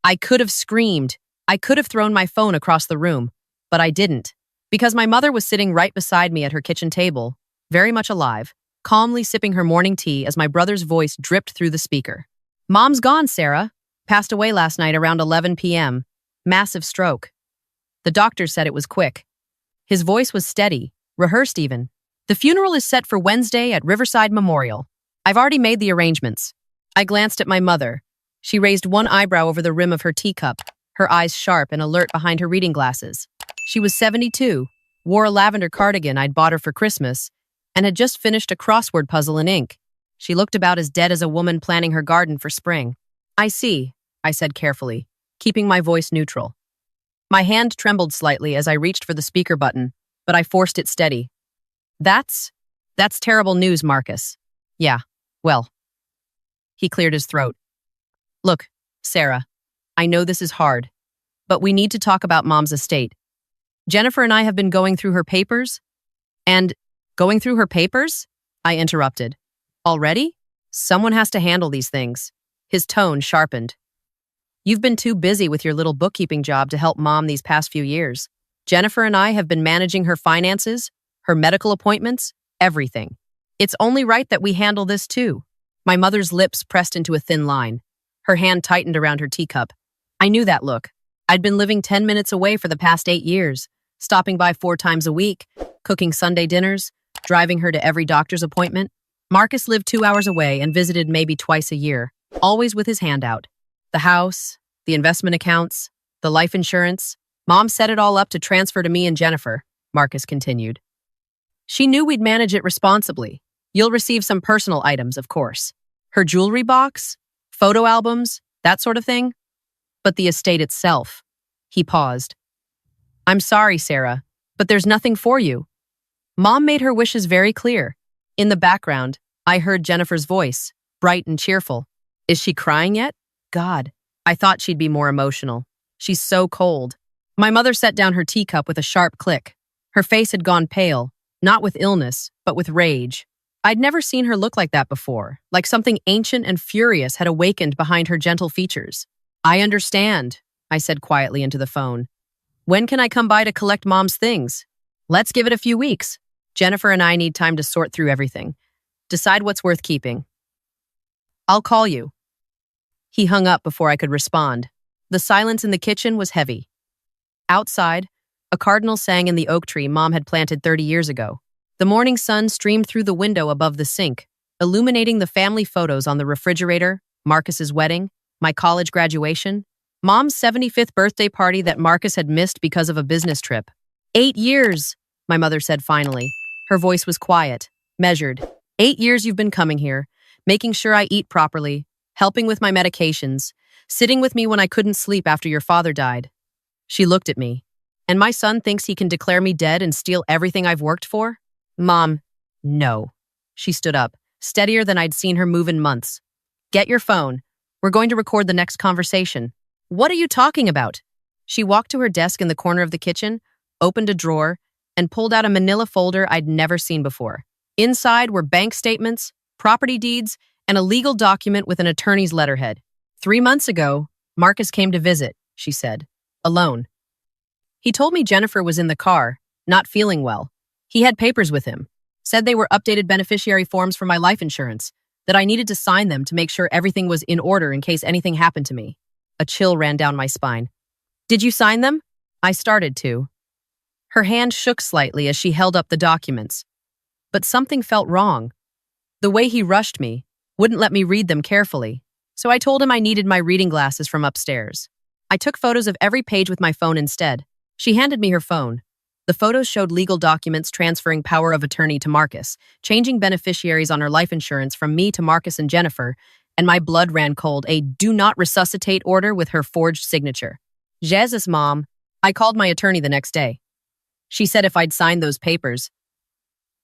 I could have screamed. I could have thrown my phone across the room, but I didn't. Because my mother was sitting right beside me at her kitchen table, very much alive, calmly sipping her morning tea as my brother's voice dripped through the speaker. Mom's gone, Sarah. Passed away last night around 11 p.m. Massive stroke. The doctor said it was quick. His voice was steady, rehearsed even. The funeral is set for Wednesday at Riverside Memorial. I've already made the arrangements. I glanced at my mother. She raised one eyebrow over the rim of her teacup, her eyes sharp and alert behind her reading glasses. She was 72, wore a lavender cardigan I'd bought her for Christmas, and had just finished a crossword puzzle in ink. She looked about as dead as a woman planning her garden for spring. I see, I said carefully, keeping my voice neutral. My hand trembled slightly as I reached for the speaker button, but I forced it steady. That's terrible news, Marcus. Yeah, well. He cleared his throat. Look, Sarah, I know this is hard, but we need to talk about Mom's estate. Jennifer and I have been going through her papers, and going through her papers? I interrupted. Already? Someone has to handle these things. His tone sharpened. You've been too busy with your little bookkeeping job to help Mom these past few years. Jennifer and I have been managing her finances, her medical appointments, everything. It's only right that we handle this too. My mother's lips pressed into a thin line. Her hand tightened around her teacup. I knew that look. I'd been living 10 minutes away for the past 8 years, stopping by 4 times a week, cooking Sunday dinners, driving her to every doctor's appointment. Marcus lived 2 hours away and visited maybe twice a year, always with his hand out. The house, the investment accounts, the life insurance. Mom set it all up to transfer to me and Jennifer, Marcus continued. She knew we'd manage it responsibly. You'll receive some personal items, of course. Her jewelry box, photo albums, that sort of thing. But the estate itself. He paused. I'm sorry, Sarah, but there's nothing for you. Mom made her wishes very clear. In the background, I heard Jennifer's voice, bright and cheerful. Is she crying yet? God, I thought she'd be more emotional. She's so cold. My mother set down her teacup with a sharp click. Her face had gone pale, not with illness, but with rage. I'd never seen her look like that before, like something ancient and furious had awakened behind her gentle features. I understand, I said quietly into the phone. When can I come by to collect Mom's things? Let's give it a few weeks. Jennifer and I need time to sort through everything. Decide what's worth keeping. I'll call you. He hung up before I could respond. The silence in the kitchen was heavy. Outside, a cardinal sang in the oak tree Mom had planted 30 years ago. The morning sun streamed through the window above the sink, illuminating the family photos on the refrigerator, Marcus's wedding, my college graduation, Mom's 75th birthday party that Marcus had missed because of a business trip. 8 years, my mother said finally. Her voice was quiet, measured. 8 years you've been coming here, making sure I eat properly, helping with my medications, sitting with me when I couldn't sleep after your father died. She looked at me. And my son thinks he can declare me dead and steal everything I've worked for? Mom, no. She stood up, steadier than I'd seen her move in months. Get your phone. We're going to record the next conversation. What are you talking about? She walked to her desk in the corner of the kitchen, opened a drawer, and pulled out a manila folder I'd never seen before. Inside were bank statements, property deeds, and a legal document with an attorney's letterhead. 3 months ago, Marcus came to visit, she said, alone. He told me Jennifer was in the car, not feeling well. He had papers with him, said they were updated beneficiary forms for my life insurance, that I needed to sign them to make sure everything was in order in case anything happened to me. A chill ran down my spine. Did you sign them? I started to. Her hand shook slightly as she held up the documents. But something felt wrong. The way he rushed me, wouldn't let me read them carefully, so I told him I needed my reading glasses from upstairs. I took photos of every page with my phone instead. She handed me her phone. The photos showed legal documents transferring power of attorney to Marcus, changing beneficiaries on her life insurance from me to Marcus and Jennifer, and my blood ran cold, a do not resuscitate order with her forged signature. Jesus, Mom. I called my attorney the next day. She said if I'd signed those papers,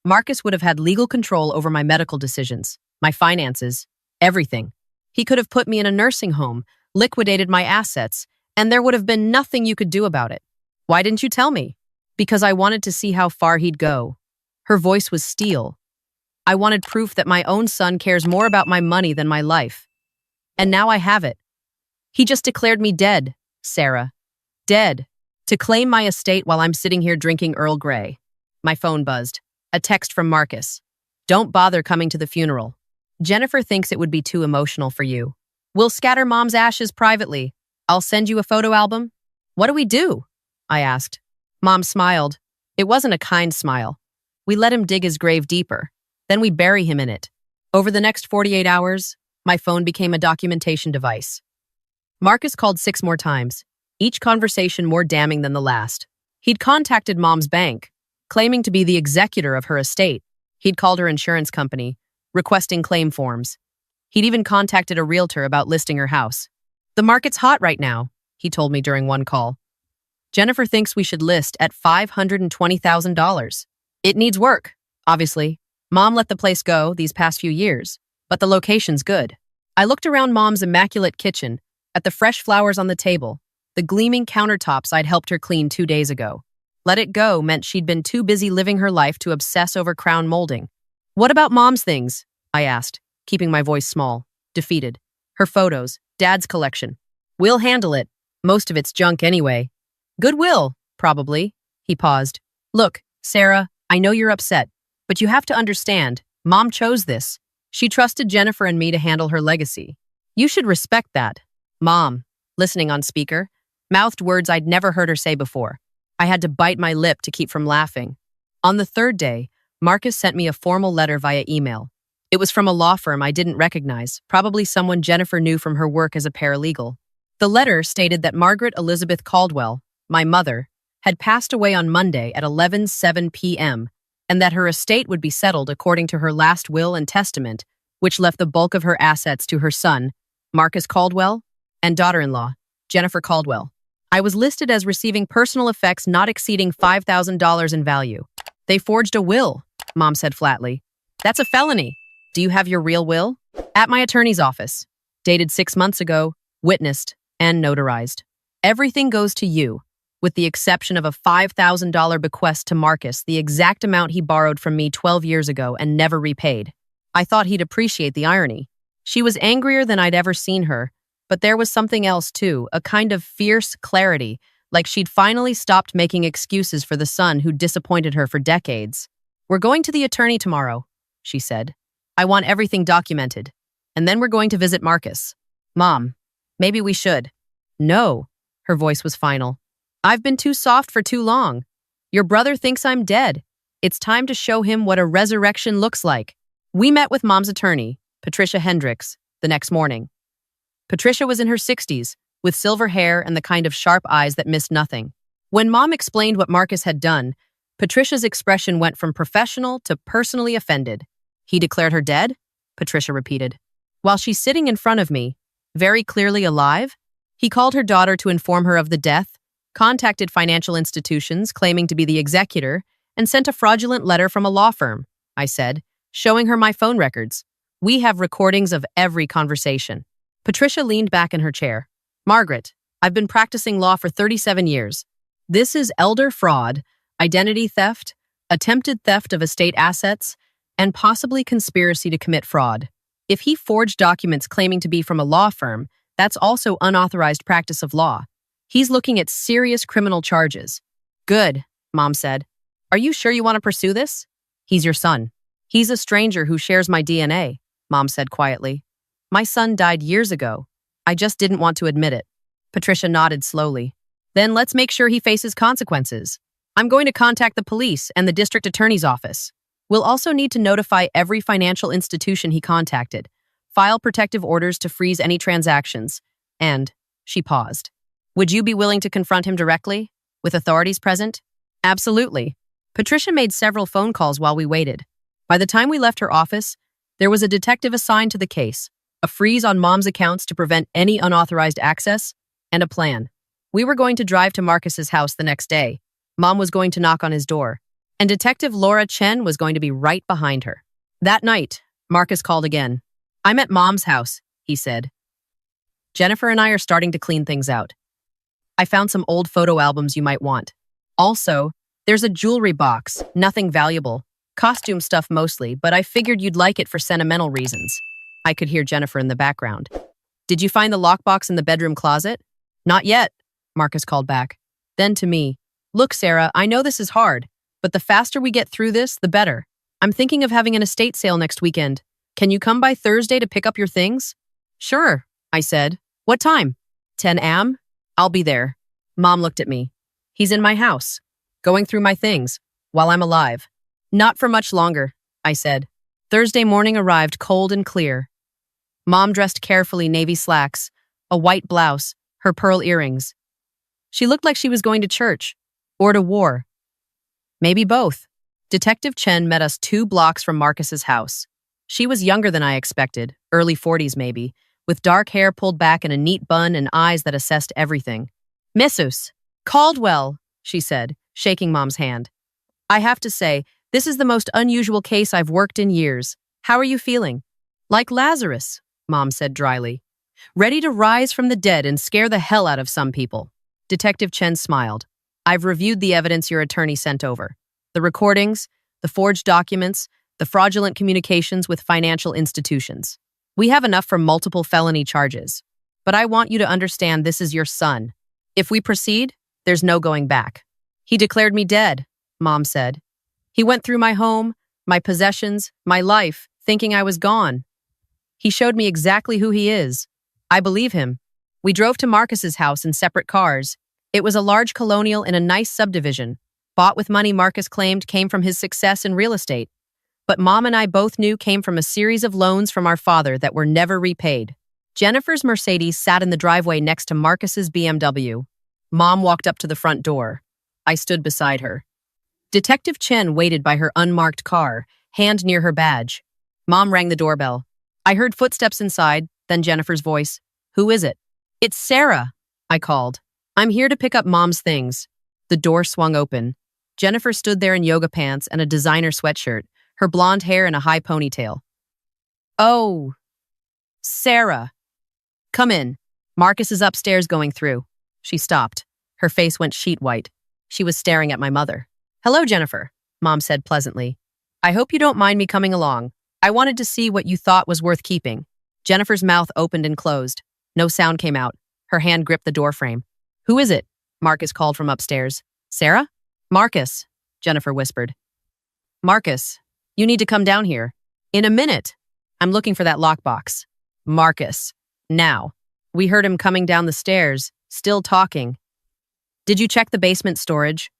Marcus would have had legal control over my medical decisions, my finances, everything. He could have put me in a nursing home, liquidated my assets, and there would have been nothing you could do about it. Why didn't you tell me? Because I wanted to see how far he'd go. Her voice was steel. I wanted proof that my own son cares more about my money than my life. And now I have it. He just declared me dead, Sarah. Dead. To claim my estate while I'm sitting here drinking Earl Grey. My phone buzzed. A text from Marcus. Don't bother coming to the funeral. Jennifer thinks it would be too emotional for you. We'll scatter Mom's ashes privately. I'll send you a photo album. What do we do? I asked. Mom smiled. It wasn't a kind smile. We let him dig his grave deeper. Then we bury him in it. Over the next 48 hours, my phone became a documentation device. Marcus called 6 more times, each conversation more damning than the last. He'd contacted Mom's bank, claiming to be the executor of her estate. He'd called her insurance company, requesting claim forms. He'd even contacted a realtor about listing her house. The market's hot right now, he told me during one call. Jennifer thinks we should list at $520,000. It needs work, obviously. Mom let the place go these past few years, but the location's good. I looked around Mom's immaculate kitchen, at the fresh flowers on the table, the gleaming countertops I'd helped her clean 2 days ago. Let it go meant she'd been too busy living her life to obsess over crown molding. What about Mom's things? I asked, keeping my voice small, defeated. Her photos, Dad's collection. We'll handle it. Most of it's junk anyway. Goodwill, probably. He paused. Look, Sarah, I know you're upset, but you have to understand, Mom chose this. She trusted Jennifer and me to handle her legacy. You should respect that. Mom, listening on speaker, mouthed words I'd never heard her say before. I had to bite my lip to keep from laughing. On the 3rd day, Marcus sent me a formal letter via email. It was from a law firm I didn't recognize, probably someone Jennifer knew from her work as a paralegal. The letter stated that Margaret Elizabeth Caldwell, my mother, had passed away on Monday at 11:07 p.m., and that her estate would be settled according to her last will and testament, which left the bulk of her assets to her son, Marcus Caldwell, and daughter-in-law, Jennifer Caldwell. I was listed as receiving personal effects not exceeding $5,000 in value. They forged a will, Mom said flatly. That's a felony. Do you have your real will? At my attorney's office. Dated 6 months ago, witnessed, and notarized. Everything goes to you, with the exception of a $5,000 bequest to Marcus, the exact amount he borrowed from me 12 years ago and never repaid. I thought he'd appreciate the irony. She was angrier than I'd ever seen her, but there was something else too, a kind of fierce clarity, like she'd finally stopped making excuses for the son who disappointed her for decades. We're going to the attorney tomorrow, she said. I want everything documented. And then we're going to visit Marcus. Mom, maybe we should. No, her voice was final. I've been too soft for too long. Your brother thinks I'm dead. It's time to show him what a resurrection looks like. We met with Mom's attorney, Patricia Hendricks, the next morning. Patricia was in her 60s, with silver hair and the kind of sharp eyes that missed nothing. When Mom explained what Marcus had done, Patricia's expression went from professional to personally offended. He declared her dead? Patricia repeated. While she's sitting in front of me, very clearly alive? He called her daughter to inform her of the death, contacted financial institutions claiming to be the executor, and sent a fraudulent letter from a law firm, I said, showing her my phone records. We have recordings of every conversation. Patricia leaned back in her chair. Margaret, I've been practicing law for 37 years. This is elder fraud, identity theft, attempted theft of estate assets, and possibly conspiracy to commit fraud. If he forged documents claiming to be from a law firm, that's also unauthorized practice of law. He's looking at serious criminal charges. Good, Mom said. Are you sure you want to pursue this? He's your son. He's a stranger who shares my DNA, Mom said quietly. My son died years ago. I just didn't want to admit it. Patricia nodded slowly. Then let's make sure he faces consequences. I'm going to contact the police and the district attorney's office. We'll also need to notify every financial institution he contacted, file protective orders to freeze any transactions, and, she paused. Would you be willing to confront him directly, with authorities present? Absolutely. Patricia made several phone calls while we waited. By the time we left her office, there was a detective assigned to the case, a freeze on Mom's accounts to prevent any unauthorized access, and a plan. We were going to drive to Marcus's house the next day. Mom was going to knock on his door, and Detective Laura Chen was going to be right behind her. That night, Marcus called again. I'm at Mom's house, he said. Jennifer and I are starting to clean things out. I found some old photo albums you might want. Also, there's a jewelry box, nothing valuable. Costume stuff mostly, but I figured you'd like it for sentimental reasons. I could hear Jennifer in the background. Did you find the lockbox in the bedroom closet? Not yet, Marcus called back. Then to me, look, Sarah, I know this is hard, but the faster we get through this, the better. I'm thinking of having an estate sale next weekend. Can you come by Thursday to pick up your things? Sure, I said. What time? 10 a.m.? I'll be there. Mom looked at me. He's in my house, going through my things, while I'm alive. Not for much longer, I said. Thursday morning arrived cold and clear. Mom dressed carefully, navy slacks, a white blouse, her pearl earrings. She looked like she was going to church, or to war. Maybe both. Detective Chen met us 2 blocks from Marcus's house. She was younger than I expected, early 40s maybe, with dark hair pulled back in a neat bun and eyes that assessed everything. Mrs. Caldwell, she said, shaking Mom's hand. I have to say, this is the most unusual case I've worked in years. How are you feeling? Like Lazarus, Mom said dryly. Ready to rise from the dead and scare the hell out of some people. Detective Chen smiled. I've reviewed the evidence your attorney sent over. The recordings, the forged documents, the fraudulent communications with financial institutions. We have enough for multiple felony charges. But I want you to understand this is your son. If we proceed, there's no going back. He declared me dead, Mom said. He went through my home, my possessions, my life, thinking I was gone. He showed me exactly who he is. I believe him. We drove to Marcus's house in separate cars. It was a large colonial in a nice subdivision, bought with money Marcus claimed came from his success in real estate. But Mom and I both knew came from a series of loans from our father that were never repaid. Jennifer's Mercedes sat in the driveway next to Marcus's BMW. Mom walked up to the front door. I stood beside her. Detective Chen waited by her unmarked car, hand near her badge. Mom rang the doorbell. I heard footsteps inside, then Jennifer's voice. Who is it? It's Sarah, I called. I'm here to pick up Mom's things. The door swung open. Jennifer stood there in yoga pants and a designer sweatshirt, her blonde hair in a high ponytail. Oh, Sarah. Come in. Marcus is upstairs going through. She stopped. Her face went sheet white. She was staring at my mother. Hello, Jennifer, Mom said pleasantly. I hope you don't mind me coming along. I wanted to see what you thought was worth keeping. Jennifer's mouth opened and closed. No sound came out. Her hand gripped the doorframe. Who is it? Marcus called from upstairs. Sarah? Marcus, Jennifer whispered. Marcus, you need to come down here. In a minute. I'm looking for that lockbox. Marcus. Now. We heard him coming down the stairs, still talking. Did you check the basement storage?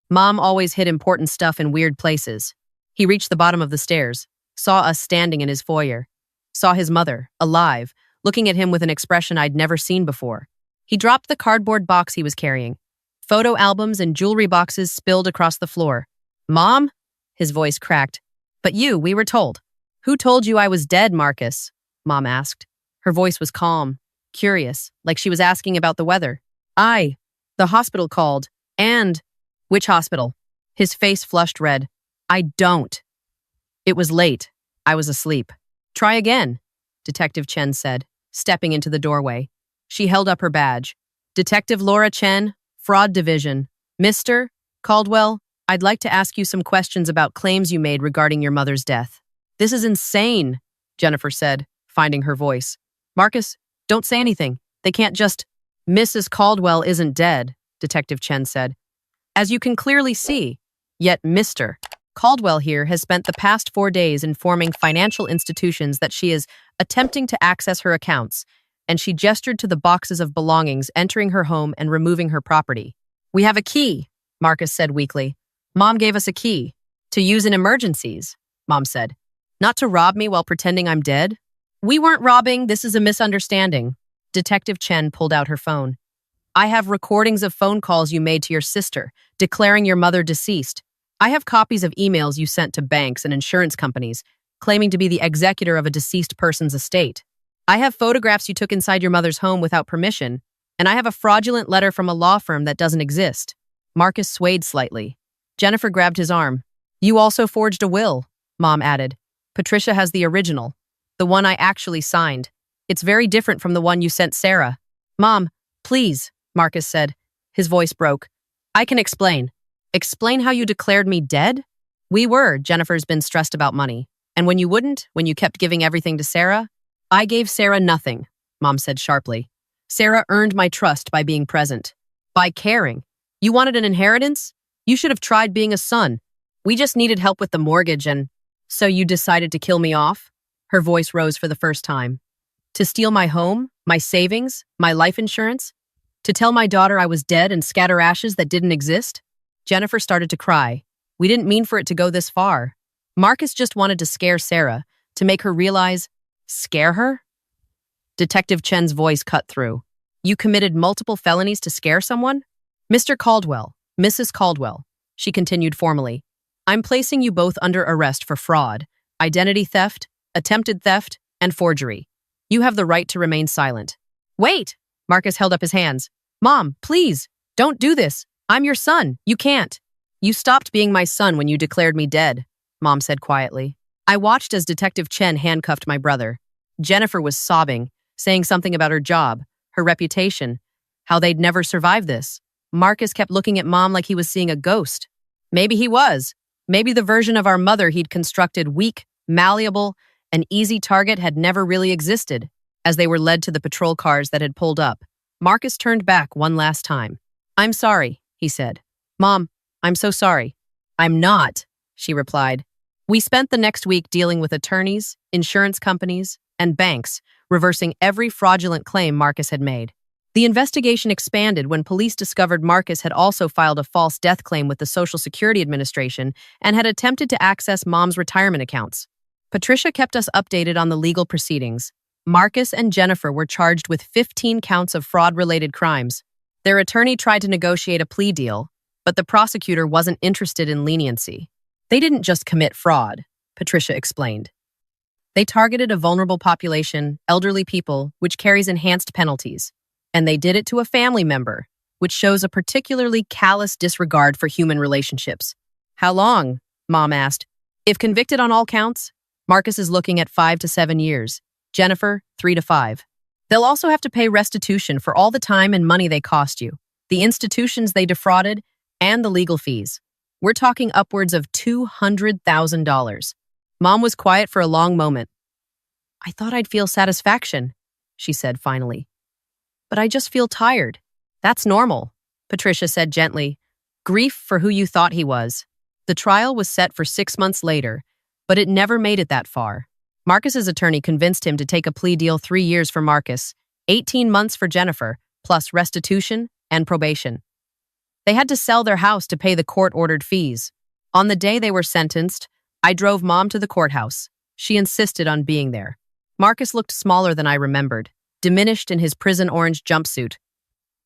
Mom always hid important stuff in weird places. He reached the bottom of the stairs, saw us standing in his foyer, saw his mother, alive, looking at him with an expression I'd never seen before. He dropped the cardboard box he was carrying. Photo albums and jewelry boxes spilled across the floor. Mom? His voice cracked. But we were told. Who told you I was dead, Marcus? Mom asked. Her voice was calm, curious, like she was asking about the weather. The hospital called. And... Which hospital? His face flushed red. I don't. It was late. I was asleep. Try again, Detective Chen said, stepping into the doorway. She held up her badge. Detective Laura Chen, Fraud Division. Mr. Caldwell, I'd like to ask you some questions about claims you made regarding your mother's death. This is insane, Jennifer said, finding her voice. Marcus, don't say anything. They can't just... Mrs. Caldwell isn't dead, Detective Chen said. As you can clearly see, yet Mr. Caldwell here has spent the past 4 days informing financial institutions that she is attempting to access her accounts, and she gestured to the boxes of belongings entering her home and removing her property. We have a key, Marcus said weakly. Mom gave us a key. To use in emergencies, Mom said. Not to rob me while pretending I'm dead? We weren't robbing, this is a misunderstanding. Detective Chen pulled out her phone. I have recordings of phone calls you made to your sister, declaring your mother deceased. I have copies of emails you sent to banks and insurance companies, claiming to be the executor of a deceased person's estate. I have photographs you took inside your mother's home without permission, and I have a fraudulent letter from a law firm that doesn't exist. Marcus swayed slightly. Jennifer grabbed his arm. You also forged a will, Mom added. Patricia has the original, the one I actually signed. It's very different from the one you sent Sarah. Mom, please, Marcus said. His voice broke. I can explain. Explain how you declared me dead? We were. Jennifer's been stressed about money. And when you wouldn't, when you kept giving everything to Sarah, I gave Sarah nothing. Mom said sharply. Sarah earned my trust by being present, by caring. You wanted an inheritance? You should have tried being a son. We just needed help with the mortgage and… So you decided to kill me off? Her voice rose for the first time. To steal my home, my savings, my life insurance? To tell my daughter I was dead and scatter ashes that didn't exist? Jennifer started to cry. We didn't mean for it to go this far. Marcus just wanted to scare Sarah, to make her realize… Scare her? Detective Chen's voice cut through. You committed multiple felonies to scare someone? Mr. Caldwell, Mrs. Caldwell, she continued formally. I'm placing you both under arrest for fraud, identity theft, attempted theft, and forgery. You have the right to remain silent. Wait! Marcus held up his hands. Mom, please, don't do this. I'm your son. You can't. You stopped being my son when you declared me dead, Mom said quietly. I watched as Detective Chen handcuffed my brother. Jennifer was sobbing, saying something about her job, her reputation, how they'd never survive this. Marcus kept looking at Mom like he was seeing a ghost. Maybe he was. Maybe the version of our mother he'd constructed, weak, malleable, an easy target, had never really existed. As they were led to the patrol cars that had pulled up, Marcus turned back one last time. I'm sorry, he said. Mom, I'm so sorry. I'm not, she replied. We spent the next week dealing with attorneys, insurance companies, and banks, reversing every fraudulent claim Marcus had made. The investigation expanded when police discovered Marcus had also filed a false death claim with the Social Security Administration and had attempted to access Mom's retirement accounts. Patricia kept us updated on the legal proceedings. Marcus and Jennifer were charged with 15 counts of fraud-related crimes. Their attorney tried to negotiate a plea deal, but the prosecutor wasn't interested in leniency. They didn't just commit fraud, Patricia explained. They targeted a vulnerable population, elderly people, which carries enhanced penalties. And they did it to a family member, which shows a particularly callous disregard for human relationships. How long? Mom asked. If convicted on all counts, Marcus is looking at 5 to 7 years. Jennifer, 3 to 5. They'll also have to pay restitution for all the time and money they cost you, the institutions they defrauded, and the legal fees. We're talking upwards of $200,000. Mom was quiet for a long moment. I thought I'd feel satisfaction, she said finally. But I just feel tired. That's normal, Patricia said gently. Grief for who you thought he was. The trial was set for 6 months later, but it never made it that far. Marcus's attorney convinced him to take a plea deal 3 years for Marcus, 18 months for Jennifer, plus restitution and probation. They had to sell their house to pay the court-ordered fees. On the day they were sentenced, I drove Mom to the courthouse. She insisted on being there. Marcus looked smaller than I remembered, diminished in his prison orange jumpsuit.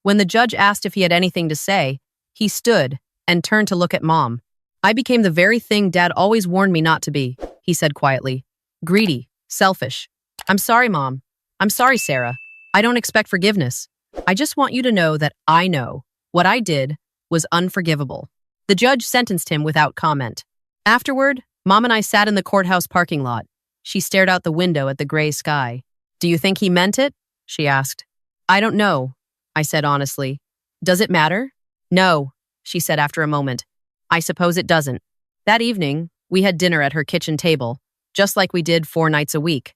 When the judge asked if he had anything to say, he stood and turned to look at Mom. I became the very thing Dad always warned me not to be, he said quietly. Greedy, selfish. I'm sorry, Mom. I'm sorry, Sarah. I don't expect forgiveness. I just want you to know that I know what I did was unforgivable. The judge sentenced him without comment. Afterward, Mom and I sat in the courthouse parking lot. She stared out the window at the gray sky. Do you think he meant it? She asked. I don't know, I said honestly. Does it matter? No, she said after a moment. I suppose it doesn't. That evening, we had dinner at her kitchen table, just like we did 4 nights a week.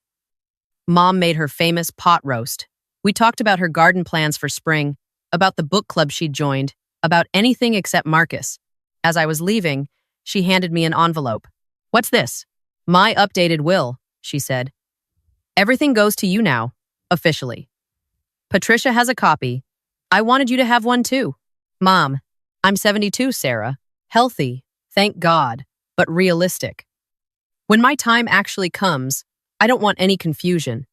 Mom made her famous pot roast. We talked about her garden plans for spring, about the book club she'd joined, about anything except Marcus. As I was leaving, she handed me an envelope. What's this? My updated will, she said. Everything goes to you now, officially. Patricia has a copy. I wanted you to have one too. Mom, I'm 72, Sarah. Healthy, thank God, but realistic. When my time actually comes, I don't want any confusion.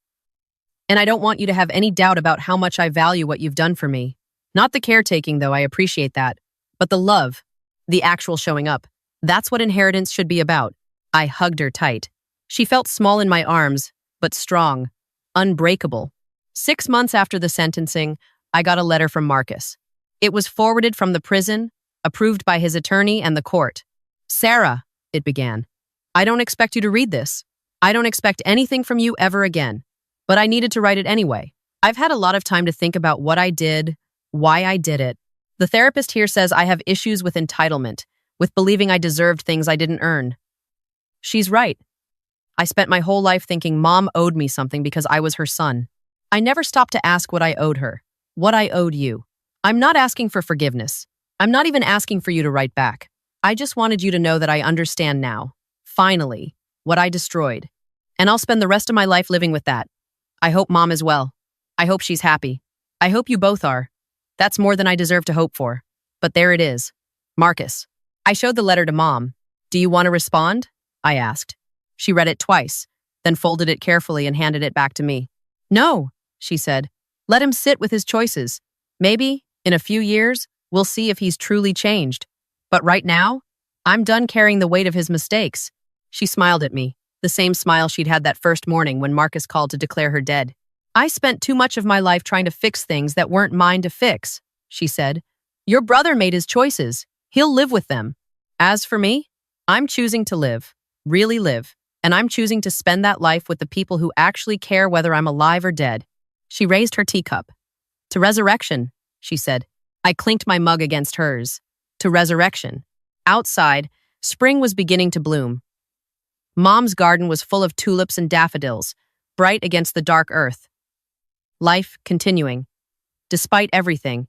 And I don't want you to have any doubt about how much I value what you've done for me. Not the caretaking, though, I appreciate that. But the love, the actual showing up. That's what inheritance should be about. I hugged her tight. She felt small in my arms, but strong, unbreakable. 6 months after the sentencing, I got a letter from Marcus. It was forwarded from the prison, approved by his attorney and the court. Sarah, it began. I don't expect you to read this. I don't expect anything from you ever again. But I needed to write it anyway. I've had a lot of time to think about what I did, why I did it. The therapist here says I have issues with entitlement, with believing I deserved things I didn't earn. She's right. I spent my whole life thinking Mom owed me something because I was her son. I never stopped to ask what I owed her, what I owed you. I'm not asking for forgiveness. I'm not even asking for you to write back. I just wanted you to know that I understand now, finally, what I destroyed. And I'll spend the rest of my life living with that. I hope Mom is well. I hope she's happy. I hope you both are. That's more than I deserve to hope for. But there it is. Marcus. I showed the letter to Mom. Do you want to respond? I asked. She read it twice, then folded it carefully and handed it back to me. No, she said. Let him sit with his choices. Maybe, in a few years, we'll see if he's truly changed. But right now, I'm done carrying the weight of his mistakes. She smiled at me, the same smile she'd had that first morning when Marcus called to declare her dead. I spent too much of my life trying to fix things that weren't mine to fix, she said. Your brother made his choices. He'll live with them. As for me, I'm choosing to live, really live, and I'm choosing to spend that life with the people who actually care whether I'm alive or dead. She raised her teacup. To resurrection, she said. I clinked my mug against hers. To resurrection. Outside, spring was beginning to bloom. Mom's garden was full of tulips and daffodils, bright against the dark earth. Life continuing. Despite everything.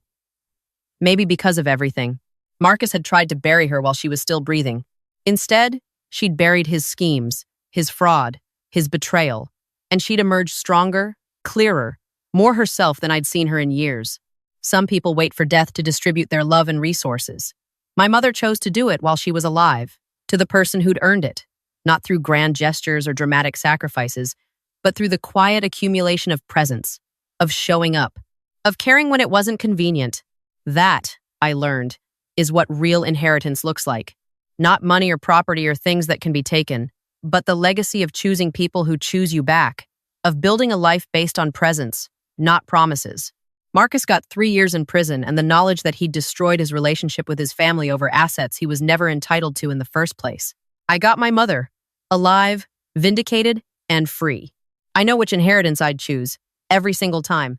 Maybe because of everything. Marcus had tried to bury her while she was still breathing. Instead, she'd buried his schemes, his fraud, his betrayal, and she'd emerged stronger, clearer, more herself than I'd seen her in years. Some people wait for death to distribute their love and resources. My mother chose to do it while she was alive, to the person who'd earned it, not through grand gestures or dramatic sacrifices, but through the quiet accumulation of presence, of showing up, of caring when it wasn't convenient. That, I learned, is what real inheritance looks like. Not money or property or things that can be taken, but the legacy of choosing people who choose you back, of building a life based on presence, not promises. Marcus got 3 years in prison, and the knowledge that he'd destroyed his relationship with his family over assets he was never entitled to in the first place. I got my mother, alive, vindicated, and free. I know which inheritance I'd choose, every single time.